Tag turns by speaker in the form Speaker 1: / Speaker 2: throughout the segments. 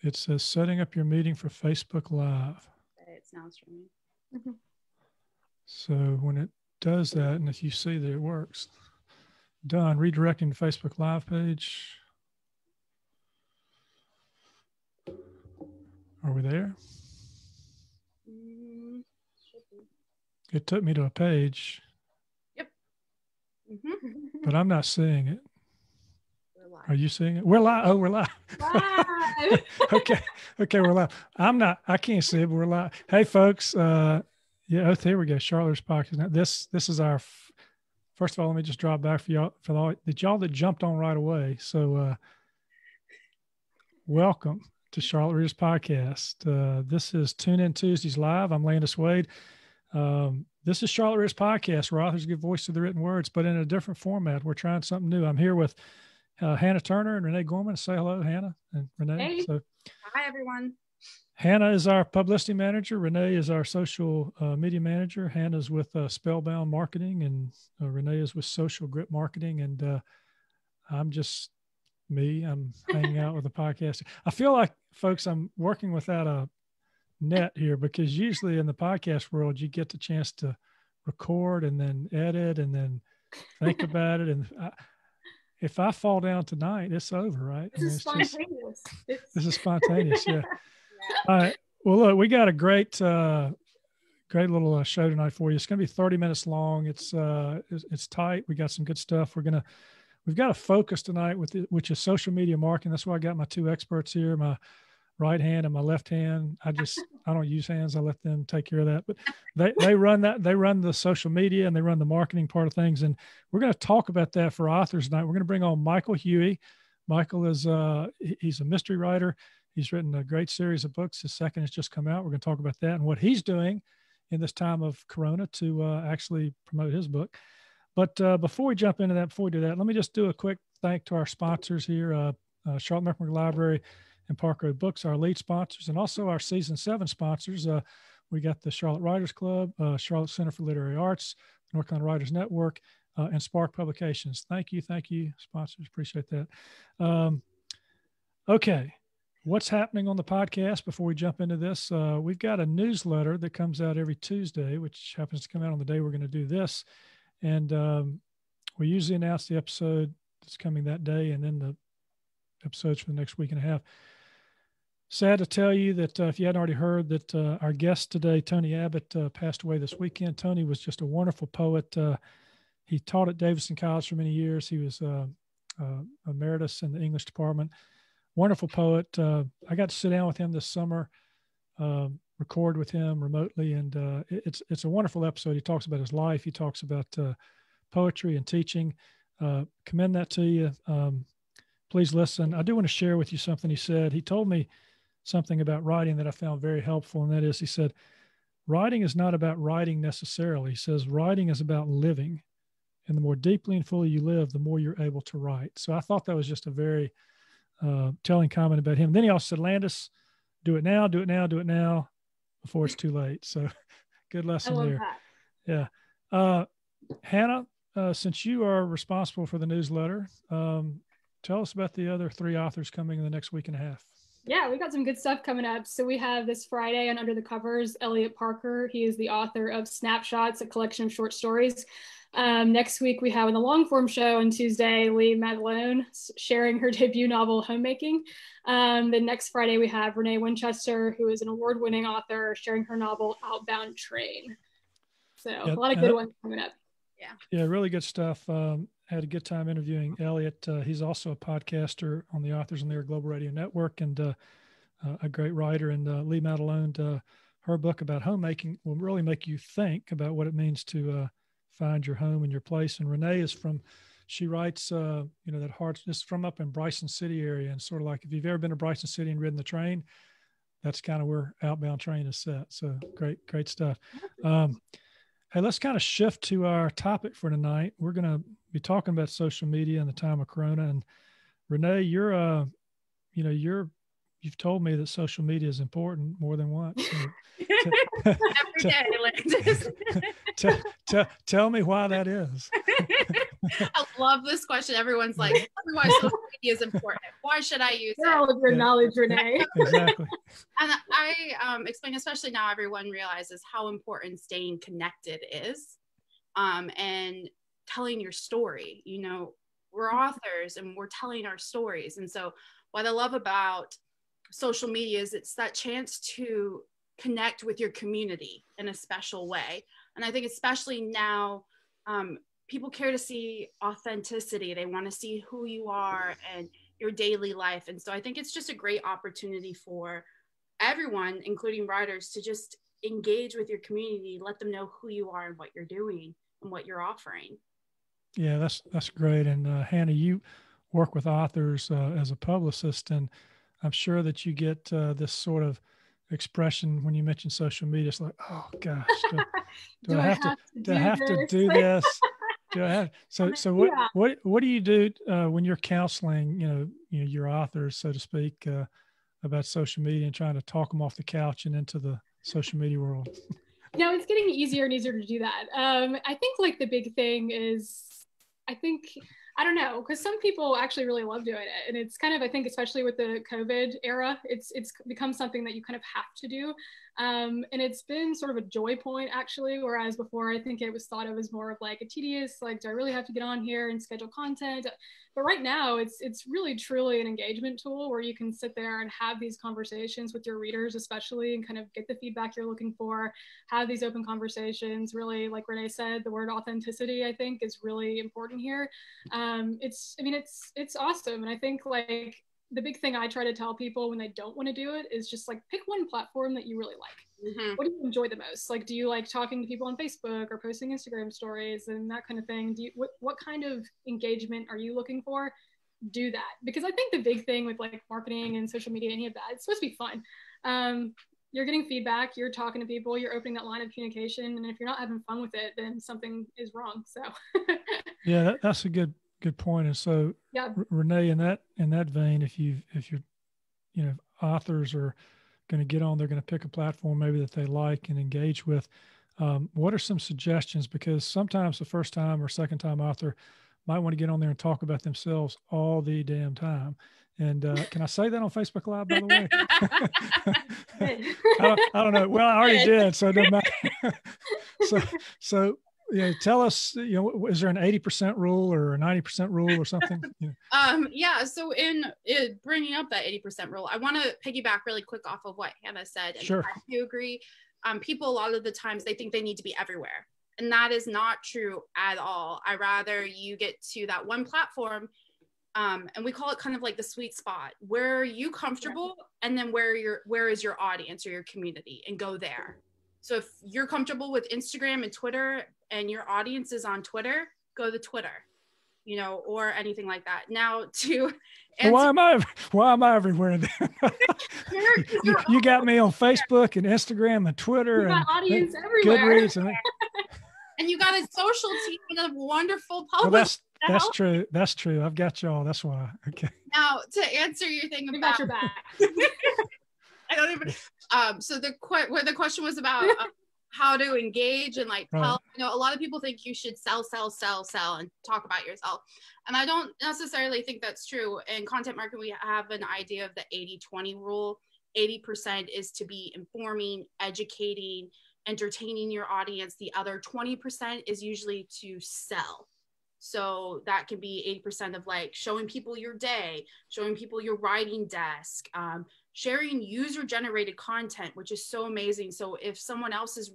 Speaker 1: It says setting up your meeting for Facebook Live.
Speaker 2: It's now streaming.
Speaker 1: So when it does that, and if you see that it works, done, redirecting the Facebook Live page. Are we there? It took me to a page.
Speaker 2: Yep.
Speaker 1: But I'm not seeing it. Are you seeing it? We're live. Oh, we're live.
Speaker 2: Live.
Speaker 1: Okay, we're live. I can't see it, but we're live. Hey, folks. Yeah, there we go. Charlotte's Podcast. Now, this is our, first of all, let me just drop back for y'all, that jumped on right away. So welcome to Charlotte Readers Podcast. This is Tune In Tuesdays Live. I'm Landis Wade. This is Charlotte Readers Podcast, where authors give voice to the written words, but in a different format. We're trying something new. I'm here with Hannah Turner and Renee Gorman. Say hello, Hannah and Renee.
Speaker 2: Hey. Hi, everyone.
Speaker 1: Hannah is our publicity manager. Renee is our social media manager. Hannah's with Spellbound Marketing, and Renee is with Social Grip Marketing. And I'm just me. I'm hanging out with the podcast. I feel like, folks, I'm working without a net here, because usually in the podcast world, you get the chance to record and then edit and then think about it. And if I fall down tonight, it's over, right?
Speaker 2: This is spontaneous.
Speaker 1: This is spontaneous, yeah. All right. Well, look, we got a great little show tonight for you. It's going to be 30 minutes long. It's tight. We got some good stuff. We've got a focus tonight which is social media marketing. That's why I got my two experts here, my right hand and my left hand. I don't use hands. I let them take care of that. But they run that. They run the social media and they run the marketing part of things. And we're going to talk about that for authors tonight. We're going to bring on Michael Huey. Michael is he's a mystery writer. He's written a great series of books. His second has just come out. We're going to talk about that and what he's doing in this time of Corona to actually promote his book. But before we jump into that, before we do that, let me just do a quick thank to our sponsors here, Charlotte Mecklenburg Library and Park Road Books, our lead sponsors, and also our season 7 sponsors. We got the Charlotte Writers Club, Charlotte Center for Literary Arts, North Carolina Writers Network, and Spark Publications. Thank you, sponsors. Appreciate that. Okay, what's happening on the podcast before we jump into this? We've got a newsletter that comes out every Tuesday, which happens to come out on the day we're going to do this. And we usually announce the episode that's coming that day and then the episodes for the next week and a half. Sad to tell you that if you hadn't already heard that our guest today, Tony Abbott, passed away this weekend. Tony was just a wonderful poet. He taught at Davidson College for many years. He was emeritus in the English department. Wonderful poet. I got to sit down with him this summer, record with him remotely, and it's a wonderful episode. He talks about his life. He talks about poetry and teaching. Commend that to you. Please listen. I do want to share with you something he said. He told me something about writing that I found very helpful, and that is, he said, writing is not about writing necessarily. He says, writing is about living, and the more deeply and fully you live, the more you're able to write. So I thought that was just a very telling comment about him. Then he also said, Landis, do it now, before it's too late. So good lesson there. That. Yeah. Hannah, since you are responsible for the newsletter, tell us about the other 3 authors coming in the next week and a half.
Speaker 3: Yeah, we got some good stuff coming up. So we have this Friday on Under the Covers, Elliot Parker. He is the author of Snapshots, a collection of short stories. Next week, we have in the long form show on Tuesday, Lee Madelone sharing her debut novel, Homemaking. Then next Friday, we have Renee Winchester, who is an award-winning author, sharing her novel, Outbound Train. So yeah, a lot of good ones coming up.
Speaker 1: Yeah, really good stuff. Had a good time interviewing Elliot. He's also a podcaster on the Authors on the Air Global Radio Network, and a great writer. And Lee Madelone, her book about homemaking will really make you think about what it means to find your home and your place. And Renee she writes, that heart just from up in Bryson City area. And sort of like, if you've ever been to Bryson City and ridden the train, that's kind of where Outbound Train is set. So great stuff. Hey, let's kind of shift to our topic for tonight. We're going to be talking about social media in the time of Corona. And Renee, you've told me that social media is important more than once.
Speaker 2: So every day.
Speaker 1: Tell me why that is.
Speaker 2: I love this question. Everyone's like, why social is important. Why should I use
Speaker 3: Share all
Speaker 2: it?
Speaker 3: of your knowledge, Renee.
Speaker 1: Exactly.
Speaker 2: And I explain, especially now everyone realizes how important staying connected is, and telling your story. You know, we're authors and we're telling our stories. And so what I love about social media is it's that chance to connect with your community in a special way. And I think especially now, people care to see authenticity. They want to see who you are and your daily life. And so I think it's just a great opportunity for everyone, including writers, to just engage with your community, let them know who you are and what you're doing and what you're offering.
Speaker 1: Yeah, that's great. And Hannah, you work with authors as a publicist, and I'm sure that you get this sort of expression when you mention social media. It's like, oh gosh, do I have to do this? Do I have so what do you do when you're counseling, your authors, so to speak, about social media and trying to talk them off the couch and into the social media world?
Speaker 3: No, it's getting easier and easier to do that. I think like the big thing is, I don't know, because some people actually really love doing it. And it's kind of, I think, especially with the COVID era, it's become something that you kind of have to do. And it's been sort of a joy point, actually, whereas before I think it was thought of as more of like a tedious, like, do I really have to get on here and schedule content? But right now it's really truly an engagement tool where you can sit there and have these conversations with your readers, especially, and kind of get the feedback you're looking for, have these open conversations. Really, like Renee said, the word authenticity, I think, is really important here. It's awesome. And I think like the big thing I try to tell people when they don't want to do it is just like pick one platform that you really like. Mm-hmm. What do you enjoy the most? Like, do you like talking to people on Facebook or posting Instagram stories and that kind of thing? What kind of engagement are you looking for? Do that. Because I think the big thing with like marketing and social media, any of that, it's supposed to be fun. You're getting feedback, you're talking to people, you're opening that line of communication. And if you're not having fun with it, then something is wrong. So
Speaker 1: yeah, that's a good point. And so, yeah, Renee, in that vein, if you're, authors are going to get on, they're going to pick a platform maybe that they like and engage with. What are some suggestions? Because sometimes the first time or second time author might want to get on there and talk about themselves all the damn time. And can I say that on Facebook Live, by the way? I don't know. Well, I already did, so it doesn't matter. So tell us, is there an 80% rule or a 90% rule or something?
Speaker 2: Yeah. So in bringing up that 80% rule, I want to piggyback really quick off of what Hannah said. And
Speaker 1: sure.
Speaker 2: I do agree. People, a lot of the times, they think they need to be everywhere. And that is not true at all. I rather you get to that one platform, and we call it kind of like the sweet spot. Where are you comfortable? And then where is your audience or your community, and go there. So if you're comfortable with Instagram and Twitter and your audience is on Twitter, go to Twitter, or anything like that. Now to answer,
Speaker 1: why am I everywhere then? you got me on Facebook and Instagram and Twitter and
Speaker 3: audience everywhere.
Speaker 1: Goodreads
Speaker 2: and you got a social team and a wonderful public.
Speaker 1: Well, that's true. That's true. I've got y'all. That's why. Okay.
Speaker 2: Now to answer your thing
Speaker 3: about
Speaker 2: got
Speaker 3: your back.
Speaker 2: I don't even. So the question was about how to engage and like tell. A lot of people think you should sell, and talk about yourself, and I don't necessarily think that's true. In content marketing, we have an idea of the 80-20 rule. 80% is to be informing, educating, entertaining your audience. The other 20% is usually to sell. So that can be 80% of like showing people your day, showing people your writing desk, sharing user-generated content, which is so amazing. So if someone else is,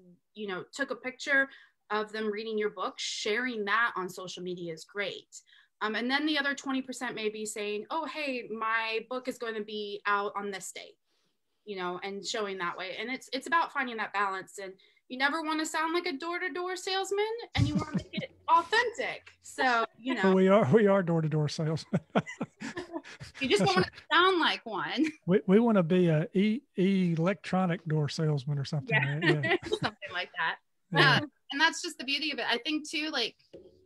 Speaker 2: took a picture of them reading your book, sharing that on social media is great. And then the other 20% may be saying, oh, hey, my book is going to be out on this date, and showing that way. And it's about finding that balance. And you never want to sound like a door-to-door salesman, and you want to make it authentic. So,
Speaker 1: we are door-to-door salesmen.
Speaker 2: You just don't want to sound like one.
Speaker 1: We want to be a electronic door salesman or something.
Speaker 2: Yeah.
Speaker 1: Right? Yeah.
Speaker 2: Something like that.
Speaker 1: Yeah.
Speaker 2: And that's just the beauty of it. I think too, like,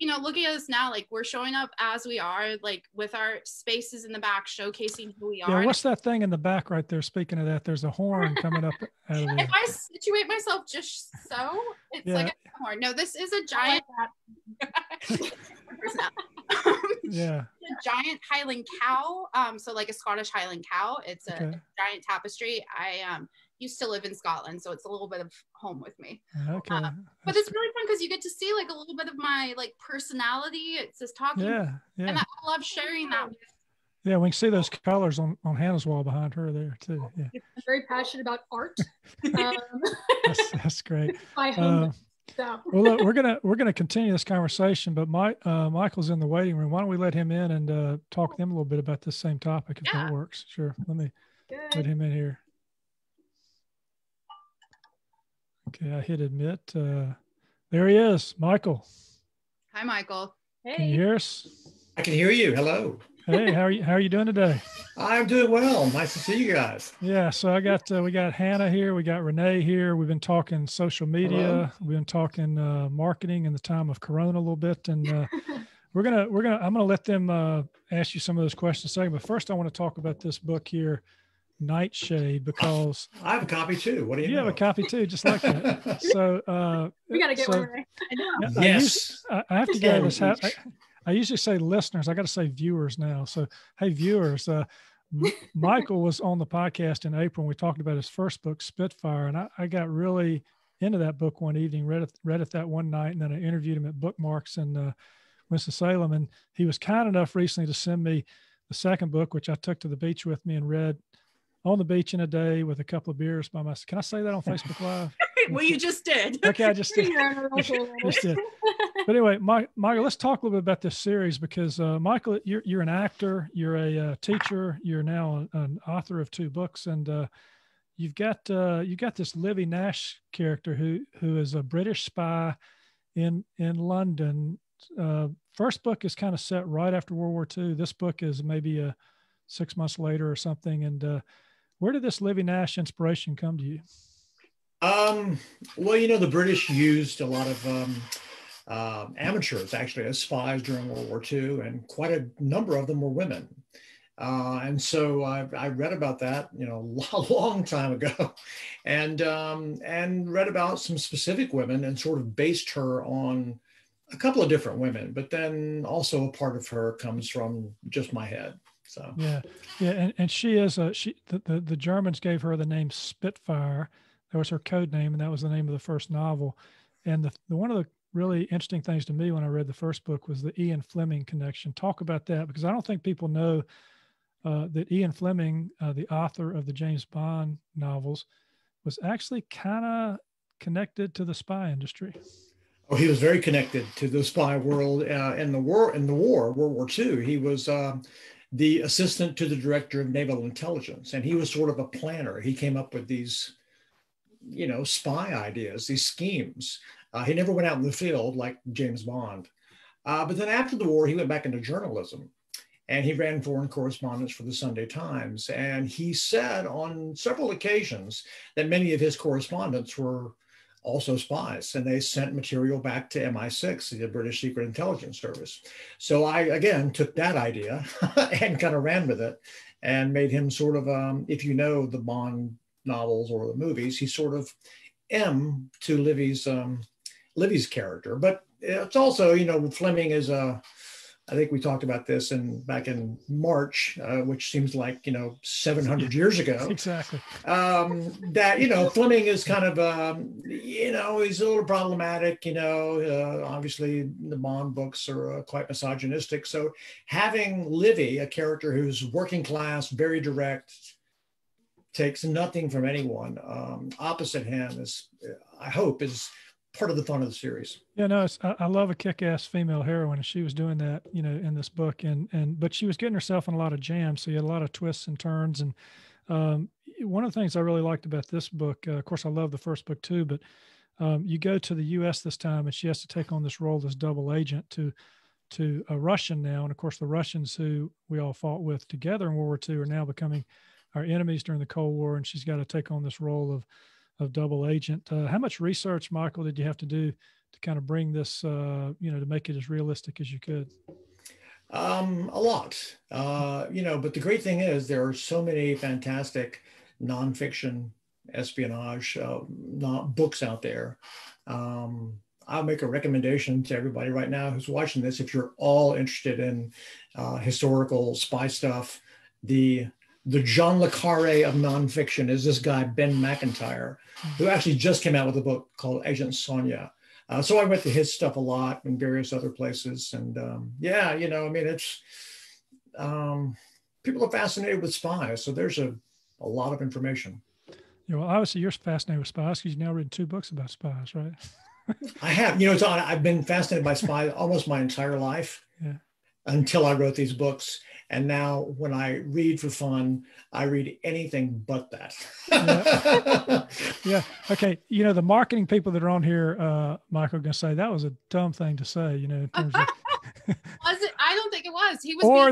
Speaker 2: looking at us now, like we're showing up as we are, like with our spaces in the back, showcasing who we are.
Speaker 1: Yeah, what's that thing in the back right there? Speaking of that, there's a horn coming up out of there.
Speaker 2: If I situate myself just so, it's like a horn. No, this is a giant.
Speaker 1: Yeah.
Speaker 2: A giant Highland cow. So like a Scottish Highland cow. It's a giant tapestry. I used to live in Scotland, so it's a little bit of home with me.
Speaker 1: Okay.
Speaker 2: But it's really fun because you get to see like a little bit of my like personality. It's just talking.
Speaker 1: Yeah.
Speaker 2: And I love sharing that with.
Speaker 1: Yeah, we can see those colors on Hannah's wall behind her there too. Yeah.
Speaker 3: I'm very passionate about art.
Speaker 1: That's great.
Speaker 3: My home.
Speaker 1: Well, look, we're gonna continue this conversation, but Michael's in the waiting room. Why don't we let him in and talk to him a little bit about this same topic, if that works? Sure. Let me let him in here. Okay, I hit admit. There he is, Michael.
Speaker 2: Hi, Michael.
Speaker 3: Hey.
Speaker 1: Can you hear us?
Speaker 4: I can hear you. Hello.
Speaker 1: Hey, how are you doing today?
Speaker 4: I'm doing well. Nice to see you guys.
Speaker 1: Yeah, so we got Hannah here, we got Renee here. We've been talking social media. Hello. We've been talking marketing in the time of Corona a little bit, and I'm gonna let them ask you some of those questions in a second. But first, I want to talk about this book here, Nightshade, because
Speaker 4: I have a copy too. What do you know?
Speaker 1: have a copy too, just like that. So
Speaker 3: we gotta get one. Right?
Speaker 4: Yes.
Speaker 1: I have to get this. I usually say listeners. I got to say viewers now. So, hey, viewers, Michael was on the podcast in April, and we talked about his first book, Spitfire, and I got really into that book one evening, read it that one night, and then I interviewed him at Bookmarks in Winston-Salem, and he was kind enough recently to send me the second book, which I took to the beach with me and read on the beach in a day with a couple of beers by myself. Can I say that on Facebook Live?
Speaker 2: Well, you just did.
Speaker 1: Okay, I just did. Just did. But anyway, Michael, let's talk a little bit about this series because Michael, you're an actor, you're a teacher, you're now an author of 2 books, and you've got this Livy Nash character who is a British spy in London. First book is kind of set right after World War II. This book is maybe 6 months later or something. And where did this Livy Nash inspiration come to you?
Speaker 4: Well, the British used a lot of amateurs actually as spies during World War II, and quite a number of them were women. And so I read about that, a long time ago, and read about some specific women and sort of based her on a couple of different women, but then also a part of her comes from just my head. So
Speaker 1: yeah, and she is the Germans gave her the name Spitfire. That was her code name, and that was the name of the first novel. And the one of the really interesting things to me when I read the first book was the Ian Fleming connection. Talk about that, because I don't think people know that Ian Fleming, the author of the James Bond novels, was actually kind of connected to the spy industry.
Speaker 4: Oh, he was very connected to the spy world in the war, World War II. He was the assistant to the director of naval intelligence, and he was sort of a planner. He came up with these, spy ideas, these schemes. He never went out in the field like James Bond. But then after the war, he went back into journalism, and he ran foreign correspondence for the Sunday Times. And he said on several occasions that many of his correspondents were also spies, and they sent material back to MI6, the British Secret Intelligence Service. So I, again, took that idea and kind of ran with it and made him sort of, if you know the Bond novels or the movies, he's sort of M to Livy's character. But it's also, Fleming is I think we talked about this back in March, which seems like, 700 years ago.
Speaker 1: Exactly.
Speaker 4: That, Fleming is kind of, he's a little problematic, obviously the Bond books are quite misogynistic. So having Livy, a character who's working class, very direct, takes nothing from anyone, opposite him I hope is part of the fun of the series.
Speaker 1: Yeah, no, I love a kick-ass female heroine, and she was doing that, in this book, but she was getting herself in a lot of jams, so you had a lot of twists and turns. And one of the things I really liked about this book, of course, I love the first book too, but you go to the U.S. this time, and she has to take on this role as double agent to a Russian now, and of course, the Russians who we all fought with together in World War II are now becoming our enemies during the Cold War, and she's got to take on this role of double agent. How much research, Michael, did you have to do to kind of bring this, to make it as realistic as you could?
Speaker 4: A lot, but the great thing is there are so many fantastic nonfiction espionage books out there. I'll make a recommendation to everybody right now who's watching this. If you're all interested in historical spy stuff, the John le Carre of nonfiction is this guy, Ben McIntyre, who actually just came out with a book called Agent Sonia. So I went to his stuff a lot in various other places. And yeah, you know, I mean, it's, people are fascinated with spies. So there's a lot of information.
Speaker 1: Yeah, well, obviously you're fascinated with spies because you've now written 2 books about spies, right?
Speaker 4: I have, you know, I've been fascinated by spies almost my entire life until I wrote these books. And now when I read for fun, I read anything but that.
Speaker 1: Yeah. Okay. You know, the marketing people that are on here, Michael, are going to say that was a dumb thing to say, you know, in terms of
Speaker 2: Was it? I don't think it was. He was.
Speaker 1: Or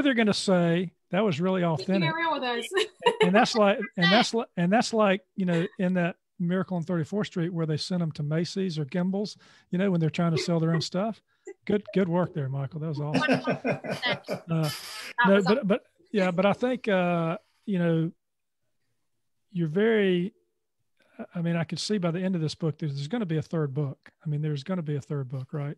Speaker 1: they're gonna say that was really authentic.
Speaker 3: Real with us.
Speaker 1: and that's like, you know, in that Miracle on 34th Street where they sent them to Macy's or Gimbel's, you know, when they're trying to sell their own stuff. Good work there, Michael. That was awesome. But I think you know, you're very. I mean, I could see by the end of this book there's going to be a 3rd book. I mean, there's going to be a 3rd book, right?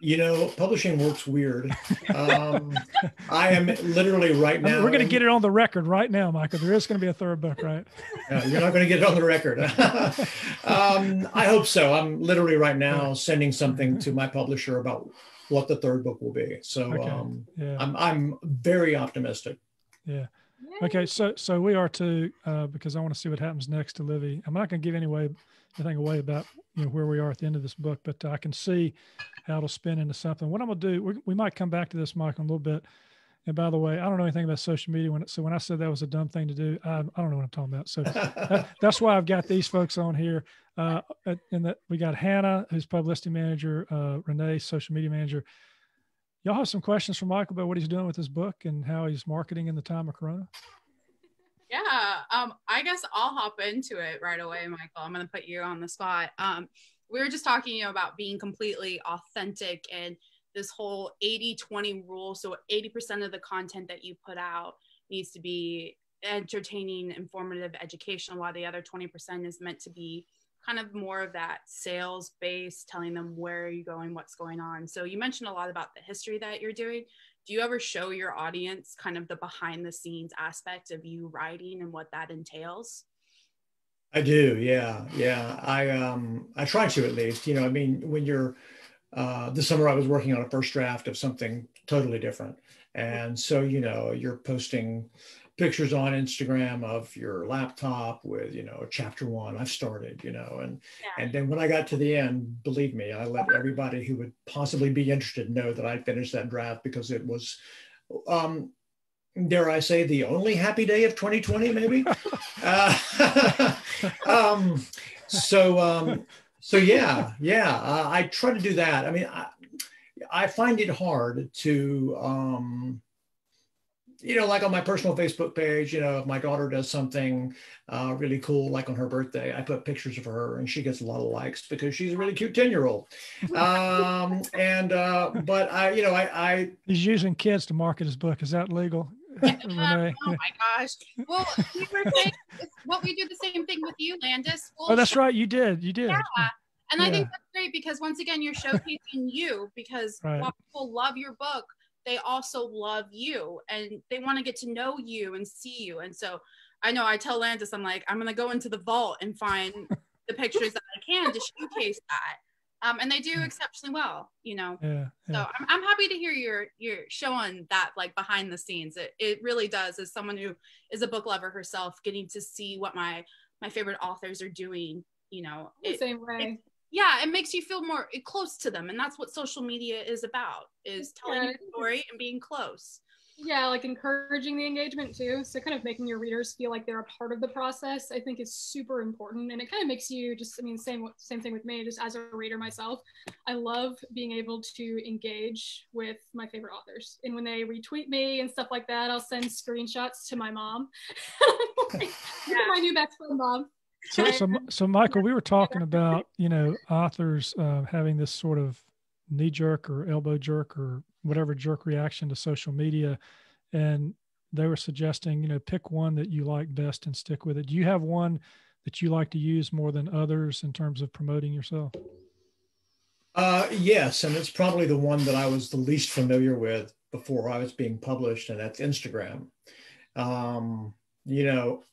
Speaker 4: You know, publishing works weird. I am literally right now.
Speaker 1: We're going to get it on the record right now, Michael. There is going to be a 3rd book, right?
Speaker 4: No, you're not going to get it on the record. I hope so. I'm literally right now sending something to my publisher about what the 3rd book will be. So I'm very optimistic.
Speaker 1: Yeah. Okay. So we are too, because I want to see what happens next to Livy. I'm not going to give anything away about, you know, where we are at the end of this book, but I can see how it'll spin into something. What I'm going to do, we might come back to this, Mike, in a little bit. And by the way, I don't know anything about social media. So when I said that was a dumb thing to do, I don't know what I'm talking about. So that's why I've got these folks on here. And that we got Hannah, who's publicity manager, Renee, social media manager. Y'all have some questions for Michael about what he's doing with his book and how he's marketing in the time of Corona?
Speaker 2: Yeah, I guess I'll hop into it right away, Michael. I'm going to put you on the spot. We were just talking, you know, about being completely authentic and this whole 80-20 rule. So 80% of the content that you put out needs to be entertaining, informative, educational, while the other 20% is meant to be kind of more of that sales based, telling them where are you going, what's going on. So you mentioned a lot about the history that you're doing. Do you ever show your audience kind of the behind the scenes aspect of you writing and what that entails?
Speaker 4: I do. Yeah. I try to, at least, you know, I mean, when you're, this summer I was working on a first draft of something totally different. And so, you know, you're posting pictures on Instagram of your laptop with, you know, chapter 1, I've started, you know, and then when I got to the end, believe me, I let everybody who would possibly be interested know that I finished that draft, because it was, dare I say, the only happy day of 2020, maybe. So yeah, I try to do that. I mean, I find it hard to, you know, like on my personal Facebook page, you know, if my daughter does something really cool, like on her birthday, I put pictures of her and she gets a lot of likes because she's a really cute 10-year-old. But I, you know, I
Speaker 1: he's using kids to market his book. Is that legal?
Speaker 2: Oh my gosh. Well, we were saying, we do the same thing with you, Landis.
Speaker 1: Oh, that's right. You did.
Speaker 2: Yeah. And I think that's great, because once again, you're showcasing you, because while people love your book, they also love you and they want to get to know you and see you. And so I know I tell Landis, I'm like, I'm going to go into the vault and find the pictures that I can to showcase that. And they do exceptionally well, you know. So I'm happy to hear you're showing that, like, behind the scenes. It really does, as someone who is a book lover herself, getting to see what my favorite authors are doing, you know.
Speaker 3: The same way.
Speaker 2: It makes you feel more close to them. And that's what social media is about, is telling your story and being close.
Speaker 3: Yeah, like encouraging the engagement too. So kind of making your readers feel like they're a part of the process, I think, is super important. And it kind of makes you just, I mean, same thing with me, just as a reader myself. I love being able to engage with my favorite authors. And when they retweet me and stuff like that, I'll send screenshots to my mom. My new best friend, Mom.
Speaker 1: So Michael, we were talking about, you know, authors having this sort of knee jerk or elbow jerk or whatever jerk reaction to social media. And they were suggesting, you know, pick one that you like best and stick with it. Do you have one that you like to use more than others in terms of promoting yourself?
Speaker 4: Yes, and it's probably the one that I was the least familiar with before I was being published, and that's Instagram. You know,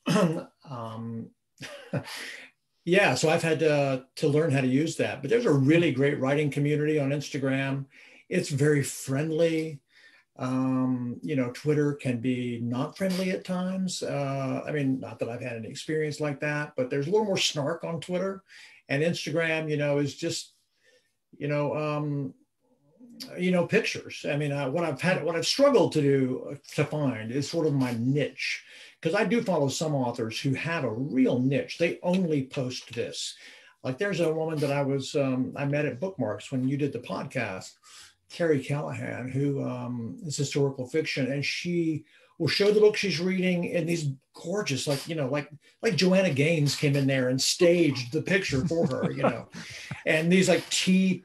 Speaker 4: yeah, so I've had to learn how to use that. But there's a really great writing community on Instagram. It's very friendly. You know, Twitter can be not friendly at times. I mean, not that I've had any experience like that, but there's a little more snark on Twitter. And Instagram, you know, is just, pictures. I mean, what I've struggled to find is sort of my niche, because I do follow some authors who have a real niche. They only post this. Like there's a woman that I met at Bookmarks when you did the podcast, Carrie Callahan, who is historical fiction, and she will show the book she's reading in these gorgeous, like Joanna Gaines came in there and staged the picture for her, and these like tea,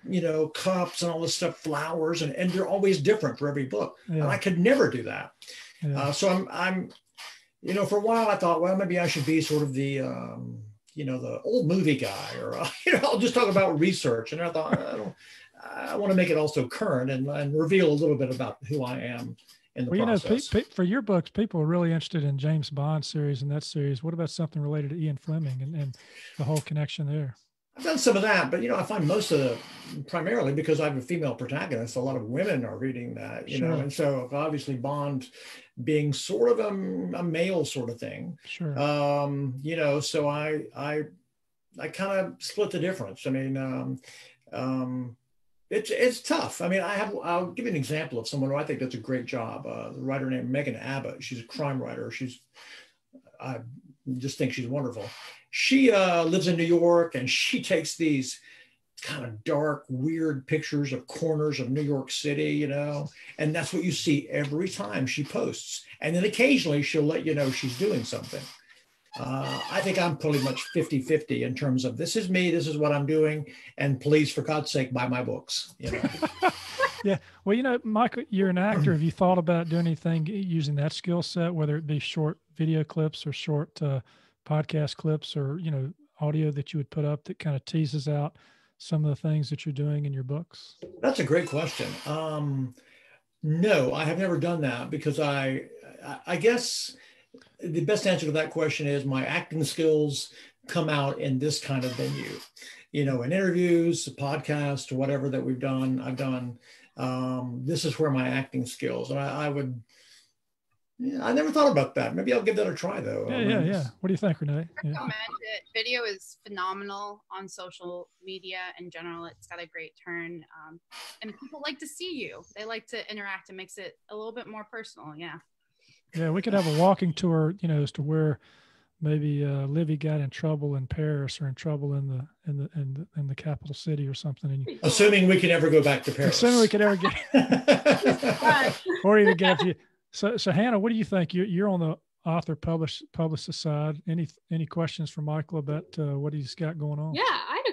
Speaker 4: cups and all this stuff, flowers, and they're always different for every book. Yeah. And I could never do that. Yeah. So I'm, for a while I thought, well, maybe I should be sort of the, the old movie guy, or, I'll just talk about research. And I thought, I want to make it also current and reveal a little bit about who I am in the process.
Speaker 1: For your books, people are really interested in James Bond series and that series. What about something related to Ian Fleming and the whole connection there?
Speaker 4: I've done some of that, but I find most of primarily because I have a female protagonist, a lot of women are reading that,
Speaker 1: Sure.
Speaker 4: And so obviously Bond being sort of a male sort of thing.
Speaker 1: Sure.
Speaker 4: So I kind of split the difference. I mean, it's tough. I mean, I'll give you an example of someone who I think does a great job. The writer named Megan Abbott. She's a crime writer. I just think she's wonderful. She lives in New York, and she takes these kind of dark, weird pictures of corners of New York City, and that's what you see every time she posts. And then occasionally she'll let you know she's doing something. I think I'm pretty much 50-50 in terms of this is me, this is what I'm doing, and please, for God's sake, buy my books.
Speaker 1: Yeah. Well, Michael, you're an actor. Have you thought about doing anything using that skill set, whether it be short video clips or short podcast clips or, audio that you would put up that kind of teases out some of the things that you're doing in your books?
Speaker 4: That's a great question. No, I have never done that because I guess the best answer to that question is my acting skills come out in this kind of venue, in interviews, podcasts, whatever that I've done. This is where my acting skills, and I never thought about that. Maybe I'll give that a try though.
Speaker 1: Yeah. What do you think, Renee?
Speaker 2: I recommend it. Video is phenomenal on social media in general. It's got a great turn. And people like to see you. They like to interact. It makes it a little bit more personal. Yeah.
Speaker 1: Yeah, we could have a walking tour, as to where maybe Livy got in trouble in Paris or in trouble in the capital city or something.
Speaker 4: Assuming we can ever go back to Paris.
Speaker 1: Assuming we could ever get, or even get to you. So Hannah, what do you think? You're on the author publicist side. Any questions for Michael about what he's got going on?
Speaker 3: Yeah, I had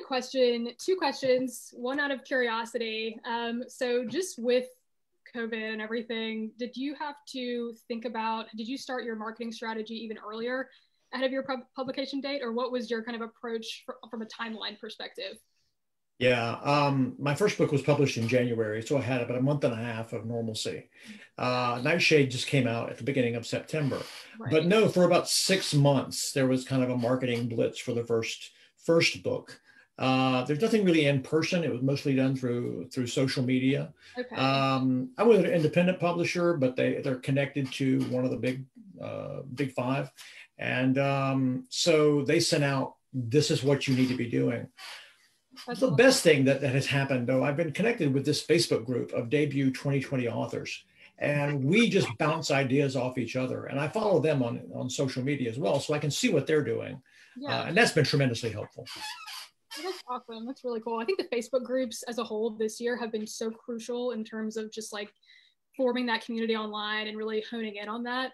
Speaker 3: two questions. One out of curiosity. So just with COVID and everything, did you start your marketing strategy even earlier ahead of your publication date, or what was your kind of approach from a timeline perspective?
Speaker 4: Yeah, my first book was published in January, so I had about a month and a half of normalcy. Nightshade just came out at the beginning of September. Right. But no, for about 6 months, there was kind of a marketing blitz for the first book. There's nothing really in person. It was mostly done through social media.
Speaker 3: Okay.
Speaker 4: I'm with an independent publisher, but they're connected to one of the big five. And so they sent out, this is what you need to be doing. That's the best thing that has happened, though. I've been connected with this Facebook group of debut 2020 authors, and we just bounce ideas off each other. And I follow them on social media as well, so I can see what they're doing. Yeah. And that's been tremendously helpful.
Speaker 3: That's awesome. That's really cool. I think the Facebook groups as a whole this year have been so crucial in terms of just like forming that community online and really honing in on that.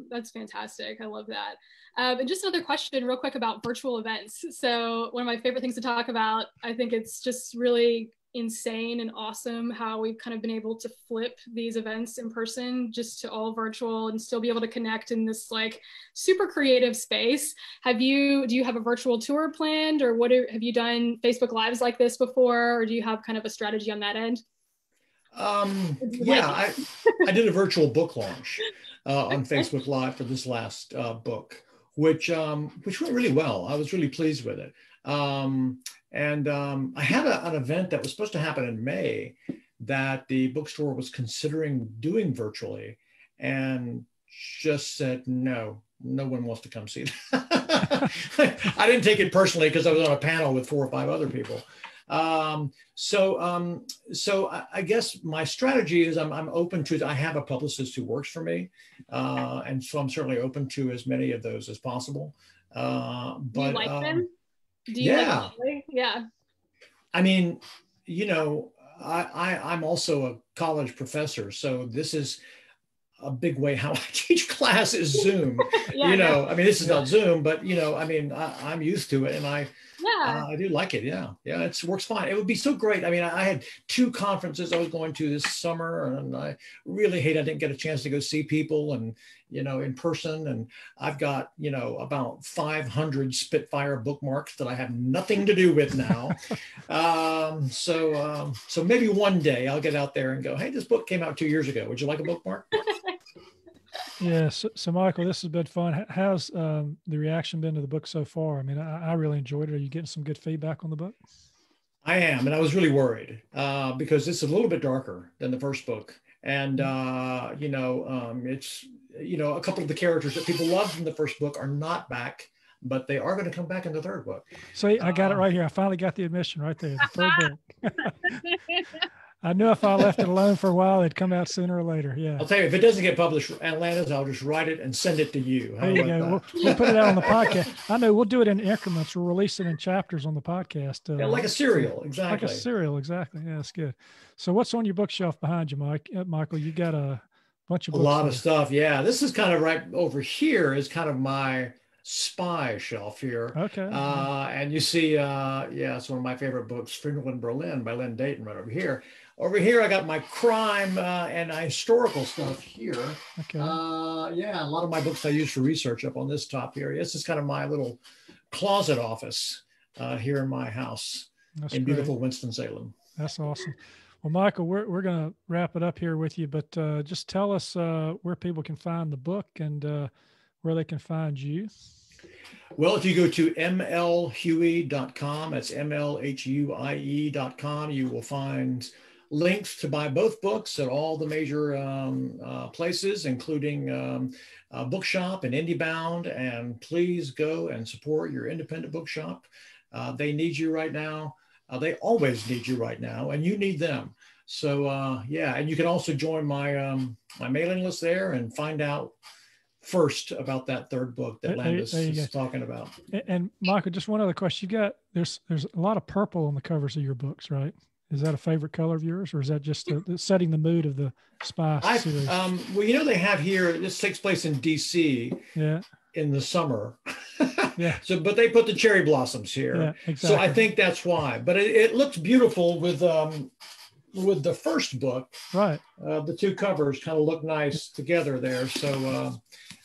Speaker 3: That's fantastic. I love that. And just another question real quick about virtual events. So one of my favorite things to talk about, I think it's just really insane and awesome how we've kind of been able to flip these events in person just to all virtual and still be able to connect in this like super creative space. Do you have a virtual tour planned, or have you done Facebook Lives like this before, or do you have kind of a strategy on that end?
Speaker 4: Yeah, I did a virtual book launch on Facebook Live for this last book, which went really well. I was really pleased with it. I had an event that was supposed to happen in May that the bookstore was considering doing virtually, and just said, no one wants to come see that. I didn't take it personally because I was on a panel with 4 or 5 other people. So I guess my strategy is I'm open to, I have a publicist who works for me. And so I'm certainly open to as many of those as possible. But
Speaker 3: do you like them? Do you
Speaker 4: yeah.
Speaker 3: like yeah.
Speaker 4: I mean, I'm also a college professor, so this is a big way how I teach class is Zoom.
Speaker 3: Yeah,
Speaker 4: I mean, this is not Zoom, but I mean, I'm used to it, and I do like it. Yeah, it works fine. It would be so great. I mean, I had 2 conferences I was going to this summer, and I really hate I didn't get a chance to go see people and in person. And I've got about 500 Spitfire bookmarks that I have nothing to do with now. So maybe one day I'll get out there and go, hey, this book came out 2 years ago. Would you like a bookmark?
Speaker 1: Yeah. So Michael, this has been fun. How's the reaction been to the book so far? I mean, I really enjoyed it. Are you getting some good feedback on the book?
Speaker 4: I am, and I was really worried because it's a little bit darker than the first book, and it's a couple of the characters that people loved in the first book are not back, but they are going to come back in the third book.
Speaker 1: So I got it right here. I finally got the admission right there. The third book. I knew if I left it alone for a while, it'd come out sooner or later. Yeah.
Speaker 4: I'll tell you, if it doesn't get published, Atlantis, I'll just write it and send it to you.
Speaker 1: There you go. We'll put it out on the podcast. I know we'll do it in increments. We'll release it in chapters on the podcast.
Speaker 4: Like a serial, exactly.
Speaker 1: Like a serial, exactly. Yeah, that's good. So what's on your bookshelf behind you, Michael? You got a bunch of books.
Speaker 4: A lot of stuff. Yeah. This is kind of right over here is kind of my spy shelf here.
Speaker 1: Okay.
Speaker 4: And you see, it's one of my favorite books, Funeral in Berlin by Len Deighton, right over here. Over here, I got my crime and historical stuff here.
Speaker 1: Okay.
Speaker 4: A lot of my books I use for research up on this top here. This is kind of my little closet office here in my house in beautiful Winston-Salem.
Speaker 1: That's awesome. Well, Michael, we're going to wrap it up here with you, but just tell us where people can find the book and where they can find you.
Speaker 4: Well, if you go to mlhuie.com, that's mlhuie.com, you will find links to buy both books at all the major places, including Bookshop and IndieBound. And please go and support your independent bookshop. They need you right now. They always need you right now, and you need them. So and you can also join my my mailing list there and find out first about that third book that Landis is talking about.
Speaker 1: And Michael, just one other question. There's a lot of purple on the covers of your books, right? Is that a favorite color of yours, or is that just setting the mood of the spy series?
Speaker 4: Well, they have here, this takes place in DC in the summer.
Speaker 1: Yeah.
Speaker 4: So, but they put the cherry blossoms here.
Speaker 1: Yeah, exactly.
Speaker 4: So I think that's why. But it looks beautiful with the first book.
Speaker 1: Right.
Speaker 4: The 2 covers kind of look nice together there. So,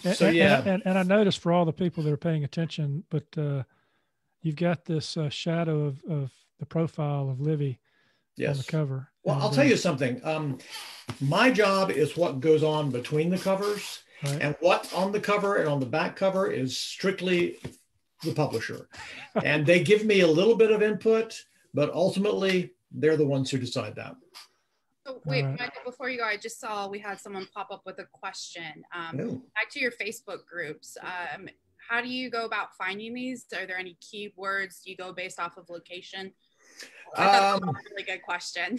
Speaker 1: And I noticed for all the people that are paying attention, but you've got this shadow of the profile of Livy on the cover.
Speaker 4: Well, I'll tell you something. My job is what goes on between the covers, right. And what's on the cover and on the back cover is strictly the publisher. And they give me a little bit of input, but ultimately they're the ones who decide that.
Speaker 2: So wait, Michael, before you go, I just saw we had someone pop up with a question. Back to your Facebook groups. How do you go about finding these? Are there any keywords? Do you go based off of location? I thought that was a really good question.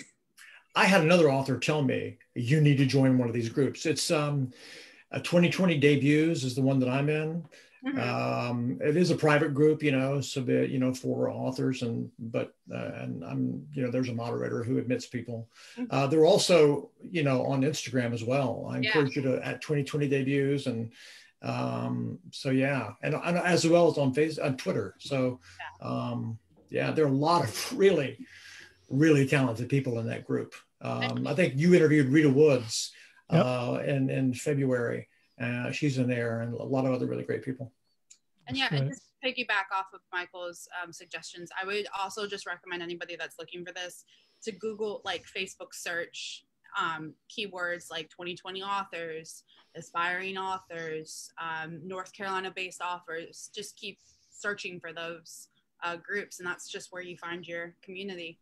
Speaker 4: I had another author tell me, you need to join one of these groups. It's a 2020 Debuts is the one that I'm in. Mm-hmm. It is a private group, so for authors, and I'm, there's a moderator who admits people. Mm-hmm. They're also, on Instagram as well. I encourage you to at 2020 Debuts, and and as well as on Twitter. So there are a lot of really really talented people in that group. I think you interviewed Rita Woods in February. She's in there, and a lot of other really great people.
Speaker 2: And yeah, and just piggyback off of Michael's suggestions, I would also just recommend anybody that's looking for this to Google, like Facebook search keywords like 2020 authors, aspiring authors, North Carolina based authors. Just keep searching for those groups, and that's just where you find your community.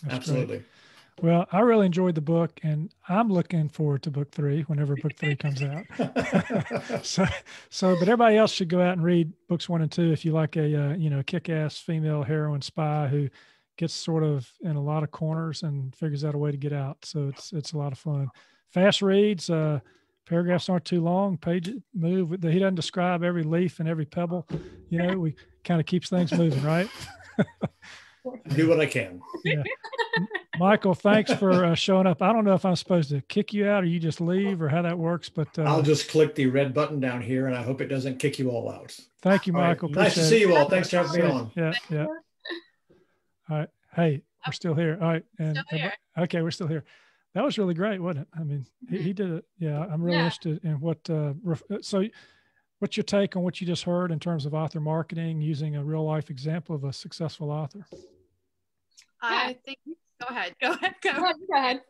Speaker 1: That's
Speaker 4: Absolutely.
Speaker 1: Great. Well, I really enjoyed the book, and I'm looking forward to book 3 whenever book 3 comes out. But everybody else should go out and read books 1 and 2 if you like a kick-ass female heroine spy who gets sort of in a lot of corners and figures out a way to get out. So it's a lot of fun. Fast reads. Paragraphs aren't too long. Pages move. He doesn't describe every leaf and every pebble. We kind of keeps things moving, right?
Speaker 4: Do what I can.
Speaker 1: Yeah. Michael, thanks for showing up. I don't know if I'm supposed to kick you out or you just leave or how that works, but
Speaker 4: I'll just click the red button down here, and I hope it doesn't kick you all out.
Speaker 1: Thank you, Michael.
Speaker 4: Right. Nice to see you all. Thanks for having me on.
Speaker 1: Yeah. All right. Hey, we're still here. All right. And okay, we're still here. That was really great, wasn't it? I mean, he did it. Yeah, I'm really interested in what. So, what's your take on what you just heard in terms of author marketing using a real life example of a successful author?
Speaker 2: I think. Go ahead. Go ahead.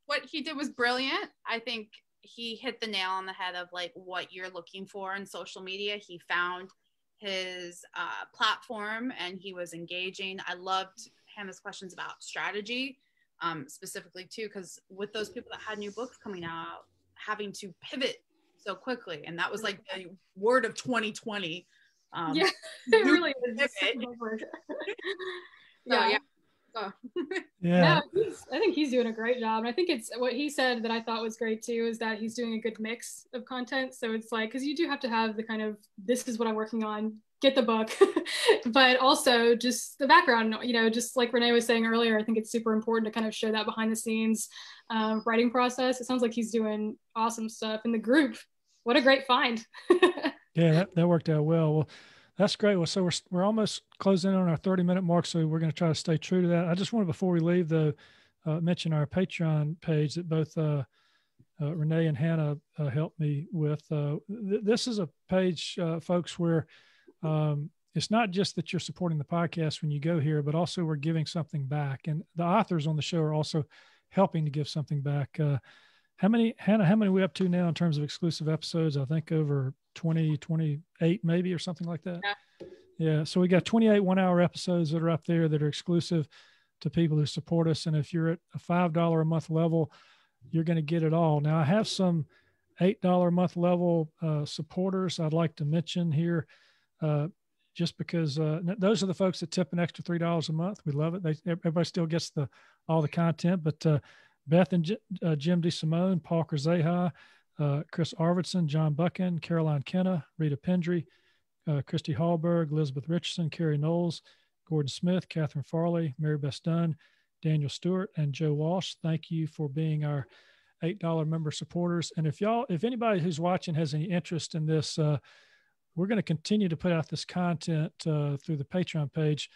Speaker 2: What he did was brilliant. I think he hit the nail on the head of like what you're looking for in social media. He found his platform and he was engaging. I loved Hannah's questions about strategy, specifically too, because with those people that had new books coming out, having to pivot so quickly, and that was like the word of 2020.
Speaker 3: It really is.
Speaker 1: Yeah.
Speaker 3: I think he's doing a great job. And I think it's what he said that I thought was great too, is that he's doing a good mix of content. So it's like, because you do have to have the kind of, this is what I'm working on, get the book, but also just the background, just like Renee was saying earlier, I think it's super important to kind of show that behind the scenes writing process. It sounds like he's doing awesome stuff in the group. What a great find.
Speaker 1: Yeah, that worked out well. Well, that's great. Well, so we're almost closing in on our 30-minute mark, so we're going to try to stay true to that. I just wanted, before we leave, though, mention our Patreon page that both Renee and Hannah helped me with. This is a page, folks, where it's not just that you're supporting the podcast when you go here, but also we're giving something back. And the authors on the show are also helping to give something back. Hannah, how many are we up to now in terms of exclusive episodes? I think over 20, 28 maybe, or something like that. Yeah. So we got 28 1-hour episodes that are up there that are exclusive to people who support us. And if you're at a $5 a month level, you're going to get it all. Now I have some $8 a month level supporters I'd like to mention here, just because those are the folks that tip an extra $3 a month. We love it. Everybody still gets all the content, but Beth and Jim DeSimone, Paul Krzeha, Chris Arvidsson, John Buchan, Caroline Kenna, Rita Pendry, Christy Hallberg, Elizabeth Richardson, Carrie Knowles, Gordon Smith, Catherine Farley, Mary Beth Dunn, Daniel Stewart, and Joe Walsh. Thank you for being our $8 member supporters. And if anybody who's watching has any interest in this, we're going to continue to put out this content through the Patreon page.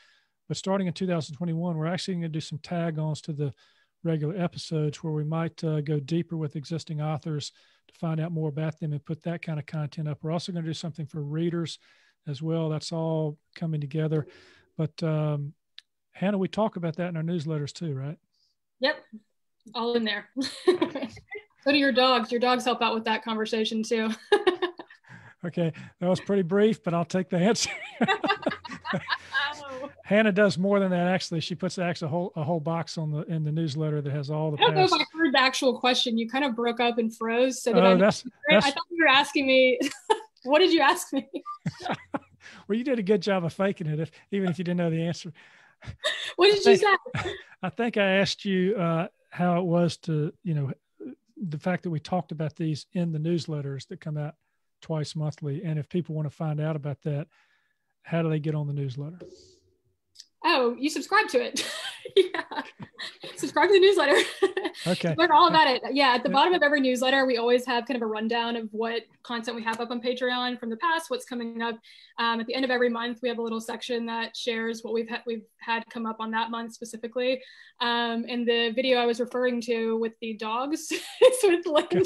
Speaker 1: But starting in 2021, we're actually going to do some tag-ons to the regular episodes where we might go deeper with existing authors to find out more about them and put that kind of content up. We're also going to do something for readers as well. That's all coming together. But Hannah, we talk about that in our newsletters too, right?
Speaker 3: Yep. All in there. So do your dogs. Your dogs help out with that conversation too.
Speaker 1: Okay. That was pretty brief, but I'll take the answer. Hannah does more than that. Actually, she puts a whole box in the newsletter that has all the.
Speaker 3: I don't know if I heard the actual question. You kind of broke up and froze. So
Speaker 1: I
Speaker 3: thought you were asking me. What did you ask me?
Speaker 1: Well, you did a good job of faking it, even if you didn't know the answer.
Speaker 3: What did you say?
Speaker 1: I think I asked you how it was to, the fact that we talked about these in the newsletters that come out twice monthly, and if people want to find out about that, how do they get on the newsletter?
Speaker 3: Oh, you subscribe to it. Yeah. Subscribe to the newsletter.
Speaker 1: Okay.
Speaker 3: Learn all about it. Yeah, at the bottom of every newsletter, we always have kind of a rundown of what content we have up on Patreon from the past, what's coming up. At the end of every month, we have a little section that shares what we've had come up on that month specifically. And the video I was referring to with the dogs, it's with Lyndon.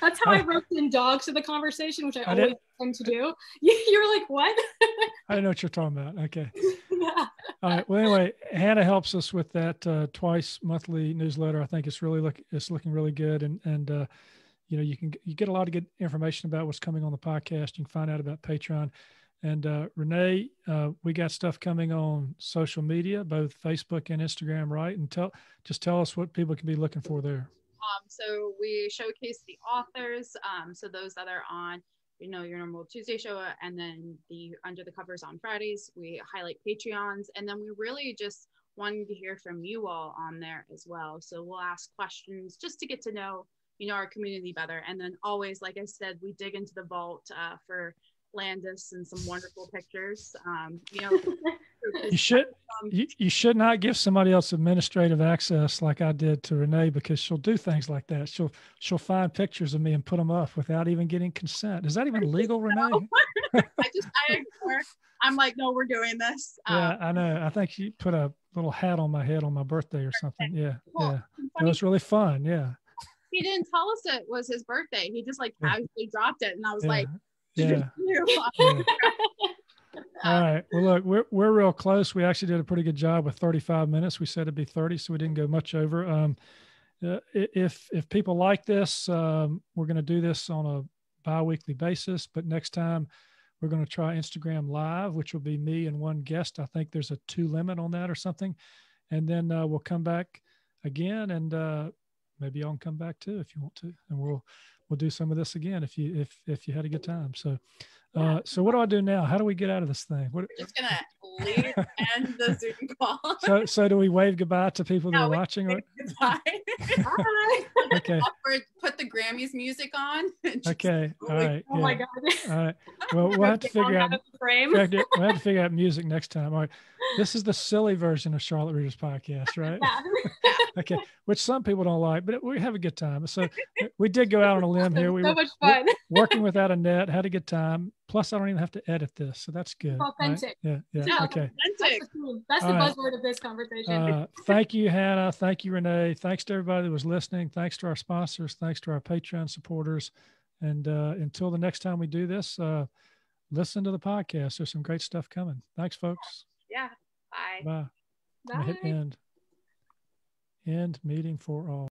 Speaker 3: That's how I roped in dogs to the conversation, which I always tend to do. You were like, what?
Speaker 1: I don't know what you're talking about. Okay.
Speaker 3: Yeah.
Speaker 1: All right. Well, anyway, Hannah helps us with that twice monthly newsletter. I think it's looking really good, and you get a lot of good information about what's coming on the podcast. You can find out about Patreon. And Renee, we got stuff coming on social media, both Facebook and Instagram, right? And tell us what people can be looking for there.
Speaker 2: So we showcase the authors. So those that are on, your normal Tuesday show, and then the Under the Covers on Fridays, we highlight Patreons. And then we really just wanted to hear from you all on there as well. So we'll ask questions just to get to know, our community better. And then always, like I said, we dig into the vault for Landis and some wonderful pictures.
Speaker 1: You should not give somebody else administrative access like I did to Renee, because she'll do things like that. She'll find pictures of me and put them up without even getting consent. Is that even legal, Renee?
Speaker 2: I'm like, no, we're doing this.
Speaker 1: Yeah, I know. I think she put a little hat on my head on my birthday or something. Yeah, yeah. It was really fun. Yeah.
Speaker 2: He didn't tell us it was his birthday. He just casually dropped it, and I was like,
Speaker 1: yeah. All right. Well, look, we're real close. We actually did a pretty good job with 35 minutes. We said it'd be 30, so we didn't go much over. If people like this, we're going to do this on a bi-weekly basis, but next time we're going to try Instagram Live, which will be me and one guest. I think there's a 2 limit on that or something. And then we'll come back again, and maybe y'all can come back too if you want to, and we'll do some of this again if you had a good time. So so what do I do now? How do we get out of this thing?
Speaker 2: We're just gonna leave and the Zoom call.
Speaker 1: So do we wave goodbye to people that are watching?
Speaker 2: Goodbye.
Speaker 3: Bye.
Speaker 2: Okay. Put the Grammys music on.
Speaker 1: Okay. All right.
Speaker 3: Oh my God.
Speaker 1: All right. Well, we'll have to figure out. We'll have to figure out music next time. All right. This is the silly version of Charlotte Readers Podcast, right?
Speaker 3: Yeah.
Speaker 1: Okay. Which some people don't like, but we have a good time. So we did go out on a limb here. We
Speaker 3: so
Speaker 1: were
Speaker 3: much fun.
Speaker 1: Working without a net, had a good time. Plus, I don't even have to edit this, so that's good.
Speaker 3: Authentic.
Speaker 1: Right? Yeah. Okay.
Speaker 3: That's the buzzword of this conversation.
Speaker 1: Thank you, Hannah. Thank you, Renee. Thanks to everybody that was listening. Thanks to our sponsors. Thanks to our Patreon supporters. And until the next time we do this, listen to the podcast. There's some great stuff coming. Thanks, folks.
Speaker 2: Yeah. Bye.
Speaker 1: Bye. Hit end. End meeting for all.